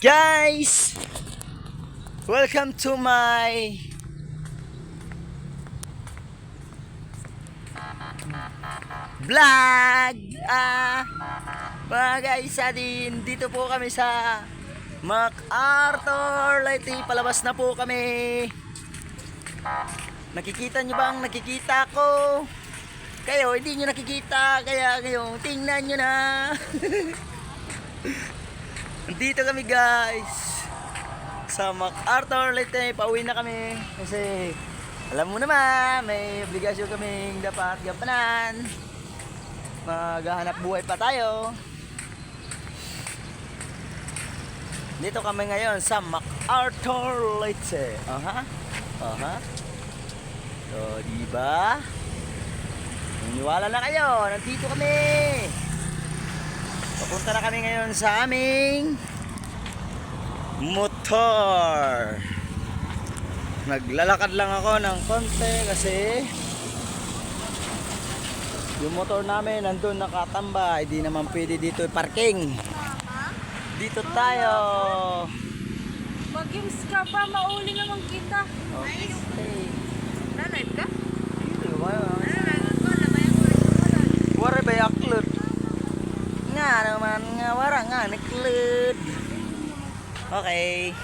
Guys, welcome to my vlog. Mga guys, dito po kami sa MacArthur Leyte. Palabas na po kami. Nakikita nyo bang nakikita ko? Kayo hindi nyo nakikita, kaya ngayon tingnan nyo na. Dito kami guys sa MacArthur Leyte. Pauwi na kami kasi alam mo naman may obligasyon kaming dapat gampanan. Maghahanap buhay pa tayo. Dito kami ngayon sa MacArthur Leyte. So diba, maniwala na kayo, nandito kami. Papunta na kami ngayon sa aming motor. Naglalakad lang ako ng konti kasi yung motor namin nandun nakatambay. Hindi naman pwede dito parking. Dito tayo. Mag-games ka pa, mauli naman kita. Okay. Nalive ka? Dito ba yun? Nalive ko, labayan ko rin ko. Wari ba yaklot? Nga naman nga, wara nga, naklot. Okay.